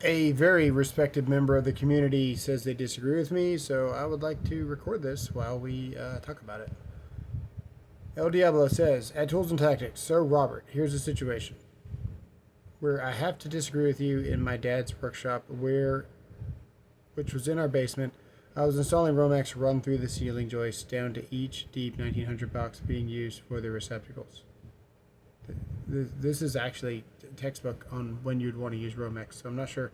A very respected member of the community says they disagree with me, so I would like to record this while we talk about it. El Diablo says, at Tools and Tactics, so Robert, here's the situation. Where I have to disagree with you in my dad's workshop, which was in our basement. I was installing Romex run through the ceiling joists down to each deep 1900 box being used for the receptacles. This is actually textbook on when you'd want to use Romex, so I'm not sure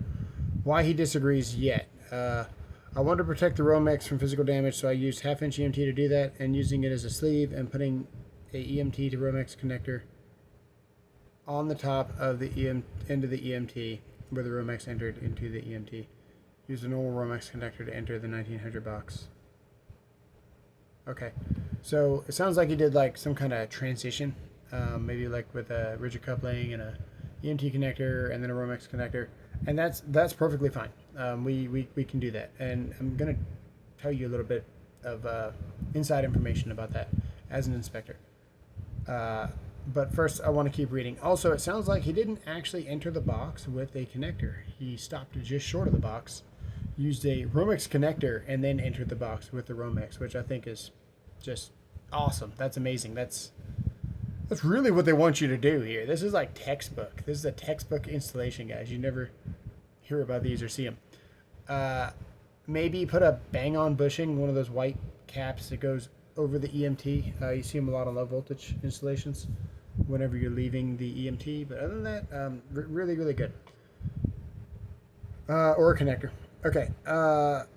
why he disagrees yet. I wanted to protect the Romex from physical damage, so I used half-inch EMT to do that, and using it as a sleeve and putting a EMT to Romex connector on the top of the end of the EMT where the Romex entered into the EMT. Use a normal Romex connector to enter the 1900 box. Okay, so it sounds like he did like some kind of transition, maybe like with a rigid coupling and a EMT connector and then a Romex connector, and that's perfectly fine. We can do that, and I'm gonna tell you a little bit of inside information about that as an inspector. But first, I want to keep reading. Also, it sounds like he didn't actually enter the box with a connector. He stopped just short of the box, used a Romex connector, and then entered the box with the Romex, which I think is just awesome. That's amazing. That's really what they want you to do here. This is like textbook. This is a textbook installation, guys. You never hear about these or see them. Maybe put a bang-on bushing, one of those white caps that goes over the EMT. You see them a lot on low voltage installations whenever you're leaving the EMT. But other than that, really, really good. Or a connector. Okay,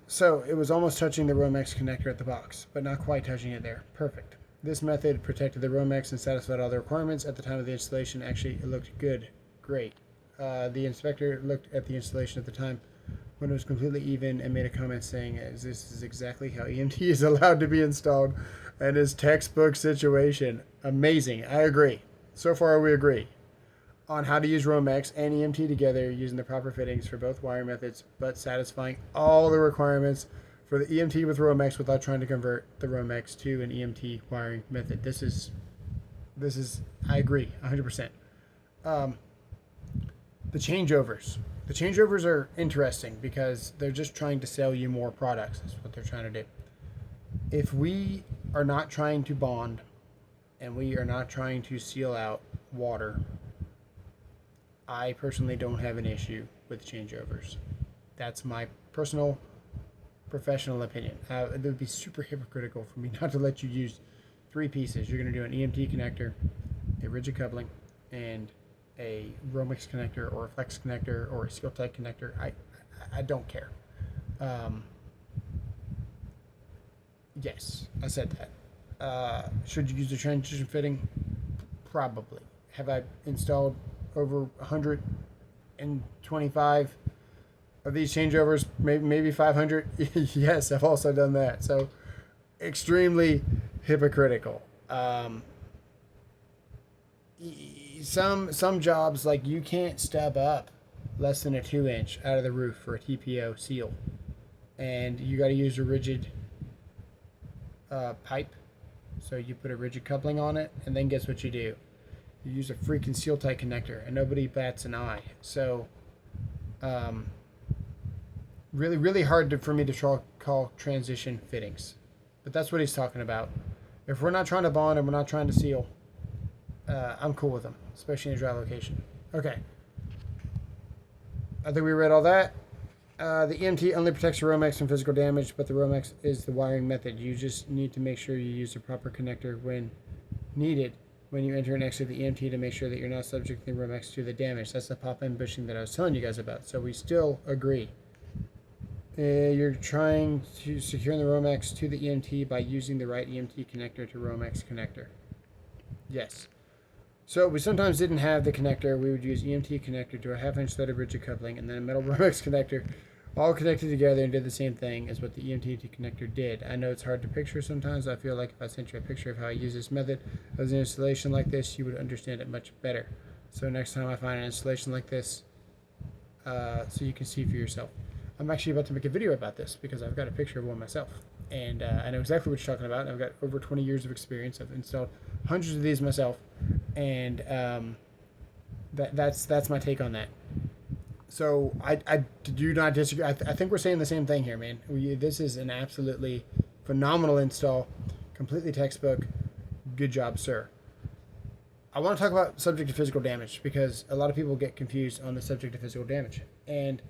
so it was almost touching the Romex connector at the box, but not quite touching it there. Perfect. This method protected the Romex and satisfied all the requirements at the time of the installation. Actually, it looked good. Great. The inspector looked at the installation at the time when it was completely even and made a comment saying, this is exactly how EMT is allowed to be installed and his textbook situation. Amazing. I agree. So far, we agree on how to use Romex and EMT together using the proper fittings for both wiring methods, but satisfying all the requirements for the EMT with Romex without trying to convert the Romex to an EMT wiring method. This is I agree 100%. The changeovers. The changeovers are interesting because they're just trying to sell you more products. That's what they're trying to do. If we are not trying to bond and we are not trying to seal out water, I personally don't have an issue with changeovers. That's my personal professional opinion. It would be super hypocritical for me not to let you use three pieces. You're going to do an EMT connector, a rigid coupling, and a Romex connector or a flex connector or a steel type connector. I don't care. Yes, I said that. Should you use a transition fitting? Probably. Have I installed over 125 of these changeovers? Maybe 500? Yes, I've also done that. So extremely hypocritical. Some jobs, like, you can't stub up less than a 2-inch out of the roof for a TPO seal, and you got to use a rigid pipe. So you put a rigid coupling on it, and then guess what you do? You use a freaking seal tight connector, and nobody bats an eye. So really, really hard for me to call transition fittings, but that's what he's talking about. If we're not trying to bond and we're not trying to seal, I'm cool with them, especially in a dry location. Okay. I think we read all that. The EMT only protects your Romex from physical damage, but the Romex is the wiring method. You just need to make sure you use the proper connector when needed when you enter next to the EMT to make sure that you're not subjecting the Romex to the damage. That's the pop-in bushing that I was telling you guys about. So we still agree. You're trying to secure the Romex to the EMT by using the right EMT connector to Romex connector. Yes. So we sometimes didn't have the connector. We would use EMT connector to a half-inch threaded rigid coupling and then a metal Romex connector, all connected together and did the same thing as what the EMT connector did. I know it's hard to picture sometimes. I feel like if I sent you a picture of how I use this method as an installation like this, you would understand it much better. So next time I find an installation like this, so you can see for yourself. I'm actually about to make a video about this because I've got a picture of one myself. And I know exactly what you're talking about. I've got over 20 years of experience. I've installed hundreds of these myself. And that's my take on that. So I do not disagree. I think we're saying the same thing here, man. This is an absolutely phenomenal install, completely textbook. Good job, sir. I want to talk about subject to physical damage because a lot of people get confused on the subject to physical damage. And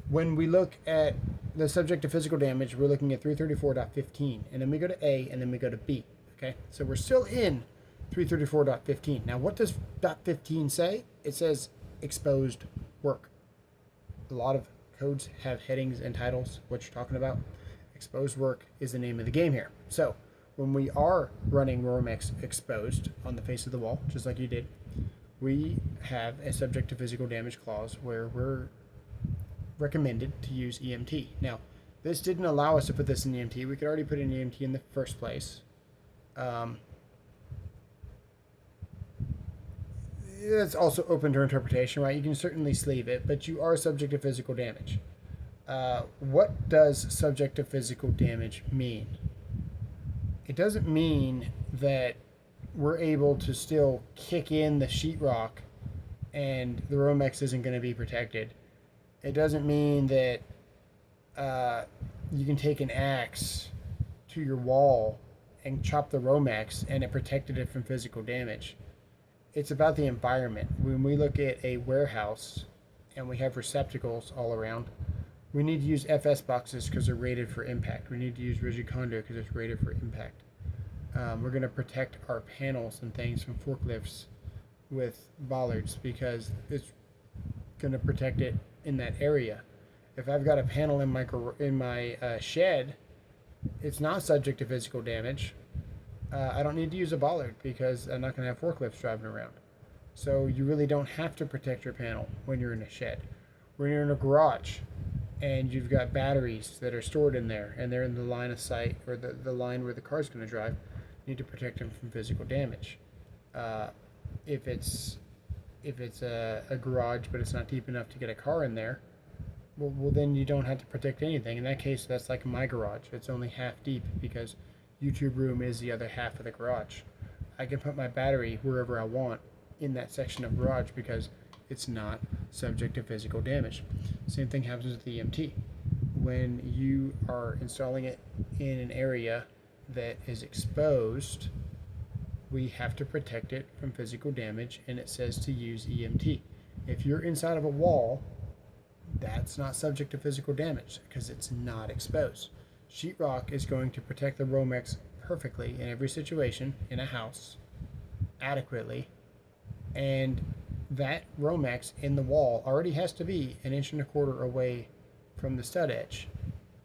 when we look at the subject to physical damage, we're looking at 334.15. And then we go to A, and then we go to B. Okay? So we're still in 334.15. Now, what does .15 say? It says exposed work. A lot of codes have headings and titles, what you're talking about. Exposed work is the name of the game here. So when we are running Romex exposed on the face of the wall, just like you did, we have a subject to physical damage clause where we're recommended to use EMT. Now, this didn't allow us to put this in EMT. We could already put in EMT in the first place. It's also open to interpretation, right? You can certainly sleeve it, but you are subject to physical damage. What does subject to physical damage mean? It doesn't mean that we're able to still kick in the sheetrock and the Romex isn't going to be protected. It doesn't mean that you can take an axe to your wall and chop the Romex and it protected it from physical damage. It's about the environment. When we look at a warehouse and we have receptacles all around, we need to use FS boxes because they're rated for impact. We need to use rigid conduit because it's rated for impact. We're going to protect our panels and things from forklifts with bollards because it's going to protect it in that area. If I've got a panel in my shed, it's not subject to physical damage. I don't need to use a bollard because I'm not going to have forklifts driving around. So you really don't have to protect your panel when you're in a shed. When you're in a garage and you've got batteries that are stored in there and they're in the line of sight or the line where the car's going to drive, you need to protect them from physical damage. If it's a garage but it's not deep enough to get a car in there, well then you don't have to protect anything. In that case, that's like my garage. It's only half deep because YouTube room is the other half of the garage. I can put my battery wherever I want in that section of garage because it's not subject to physical damage. Same thing happens with the EMT. When you are installing it in an area that is exposed, we have to protect it from physical damage, and it says to use EMT. If you're inside of a wall, that's not subject to physical damage because it's not exposed. Sheetrock is going to protect the Romex perfectly in every situation in a house, adequately, and that Romex in the wall already has to be 1.25 inches away from the stud edge,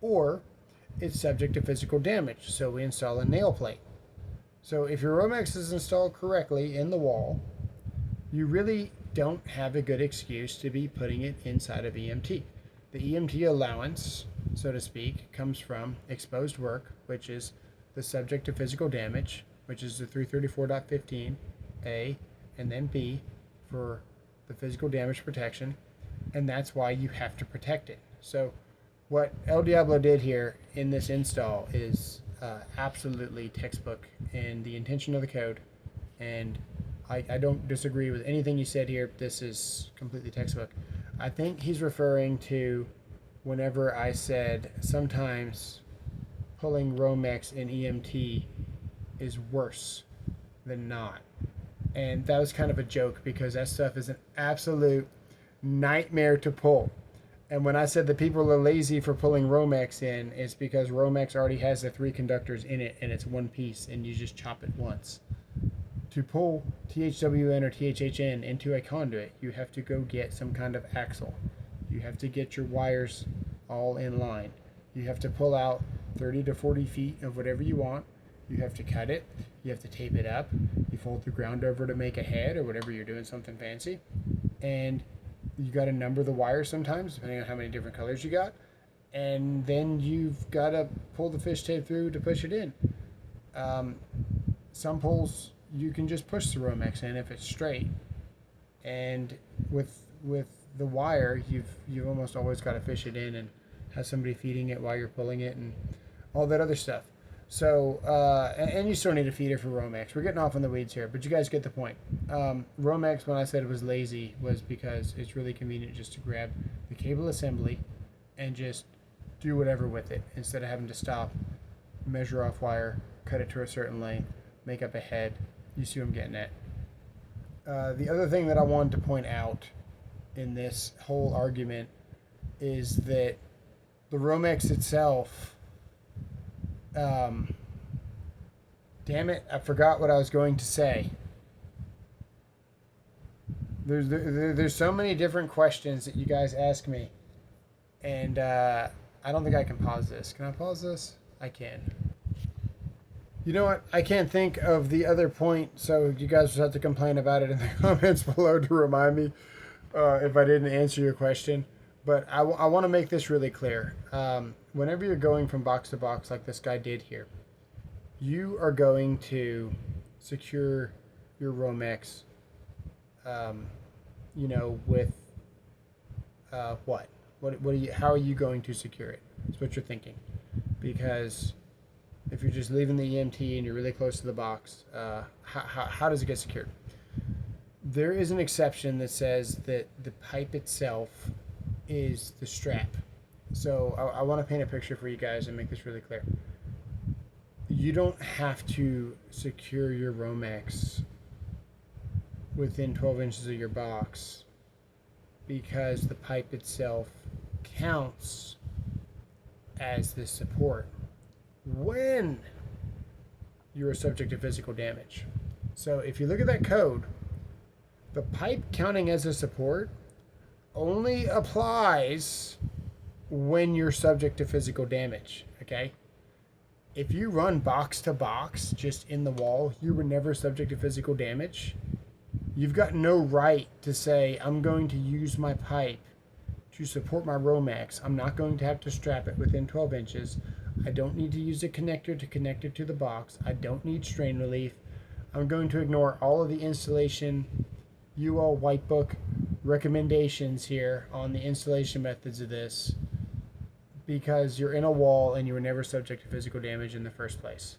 or it's subject to physical damage, so we install a nail plate. So if your Romex is installed correctly in the wall, you really don't have a good excuse to be putting it inside of EMT. The EMT allowance, so to speak, comes from exposed work, which is the subject to physical damage, which is the 334.15 A, and then B for the physical damage protection, and that's why you have to protect it. So what El Diablo did here in this install is absolutely textbook in the intention of the code, and I don't disagree with anything you said here. This is completely textbook. I think he's referring to whenever I said sometimes pulling Romex in EMT is worse than not. And that was kind of a joke because that stuff is an absolute nightmare to pull. And when I said that people are lazy for pulling Romex in, it's because Romex already has the 3 conductors in it and it's one piece and you just chop it once. To pull THWN or THHN into a conduit, you have to go get some kind of axle. You have to get your wires all in line. You have to pull out 30 to 40 feet of whatever you want. You have to cut it. You have to tape it up. You fold the ground over to make a head or whatever you're doing, something fancy. And you got to number the wires sometimes, depending on how many different colors you got. And then you've got to pull the fish tape through to push it in. Some pulls you can just push the Romex in if it's straight. And with the wire, you've almost always got to fish it in and have somebody feeding it while you're pulling it and all that other stuff. So, and you still need a feeder for Romex. We're getting off on the weeds here, but you guys get the point. Romex, when I said it was lazy, was because it's really convenient just to grab the the cable assembly and just do whatever with it instead of having to stop, measure off wire, cut it to a certain length, make up a head. You see what I'm getting at. The other thing that I wanted to point out in this whole argument is that the Romex itself, damn it, I forgot what I was going to say. There's so many different questions that you guys ask me, and I don't think I can pause this. Can I pause this? I can. You know what? I can't think of the other point, so you guys just have to complain about it in the comments below to remind me if I didn't answer your question. But I want to make this really clear. Whenever you're going from box to box like this guy did here, you are going to secure your Romex, with what? What are you? How are you going to secure it? That's what you're thinking, because if you're just leaving the EMT and you're really close to the box, how does it get secured? There is an exception that says that the pipe itself is the strap. So I want to paint a picture for you guys and make this really clear. You don't have to secure your Romex within 12 inches of your box because the pipe itself counts as the support when you are subject to physical damage. So if you look at that code, the pipe counting as a support only applies when you're subject to physical damage, okay? If you run box to box just in the wall, you were never subject to physical damage. You've got no right to say, I'm going to use my pipe to support my Romex. I'm not going to have to strap it within 12 inches. I don't need to use a connector to connect it to the box. I don't need strain relief. I'm going to ignore all of the installation UL White Book recommendations here on the installation methods of this because you're in a wall and you were never subject to physical damage in the first place.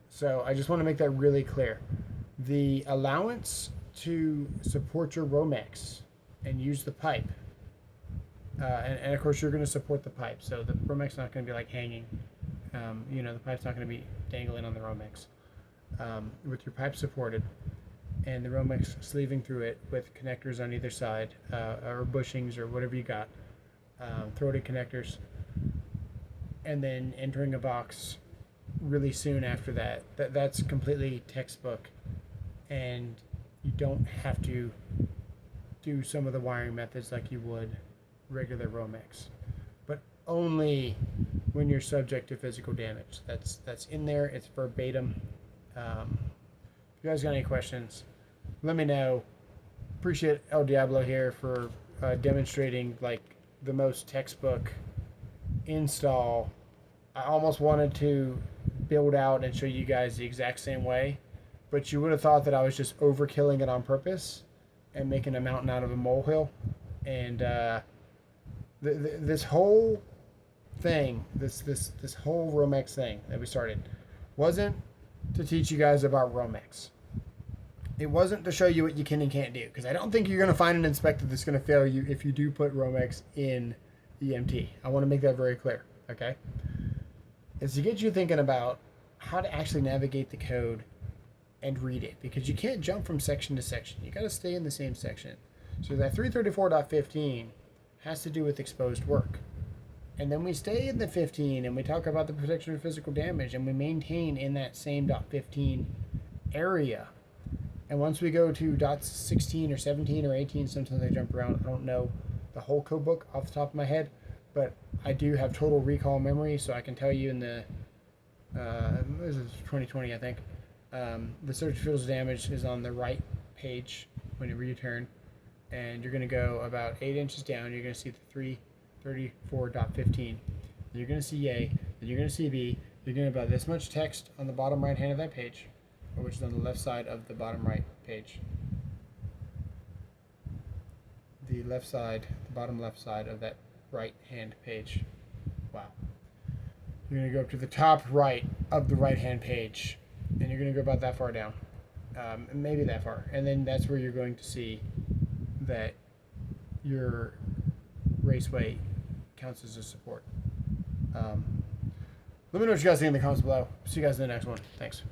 So I just want to make that really clear. The allowance to support your Romex and use the pipe, and of course you're going to support the pipe, so the Romex is not going to be like hanging. The pipe's not going to be dangling on the Romex. With your pipe supported and the Romex sleeving through it with connectors on either side, or bushings or whatever you got, throated connectors, and then entering a box really soon after that's completely textbook, and you don't have to do some of the wiring methods like you would regular Romex, but only when you're subject to physical damage. That's in there. It's verbatim. If you guys got any questions, let me know. Appreciate El Diablo here for demonstrating like the most textbook install. I almost wanted to build out and show you guys the exact same way, but you would have thought that I was just overkilling it on purpose and making a mountain out of a molehill. And this whole thing, this whole Romex thing that we started, wasn't to teach you guys about Romex. It wasn't to show you what you can and can't do, because I don't think you're going to find an inspector that's going to fail you if you do put Romex in EMT. I want to make that very clear, okay? It's to get you thinking about how to actually navigate the code and read it, because you can't jump from section to section. You got to stay in the same section. So that 334.15 has to do with exposed work. And then we stay in the 15 and we talk about the protection of physical damage, and we maintain in that same .15 area. And once we go to .16 or 17 or 18, sometimes I jump around. I don't know the whole code book off the top of my head, but I do have total recall memory, so I can tell you in the, this is 2020, I think, the surge fields damage is on the right page whenever you turn, and you're going to go about 8 inches down. You're going to see the 334.15. You're going to see A, then you're going to see B. You're going to have about this much text on the bottom right hand of that page, which is on the left side of the bottom right page. The left side, the bottom left side of that right hand page. Wow. You're going to go up to the top right of the right hand page, and you're going to go about that far down, maybe that far, and then that's where you're going to see that your raceway counts as a support. Let me know what you guys think in the comments below. See you guys in the next one. Thanks.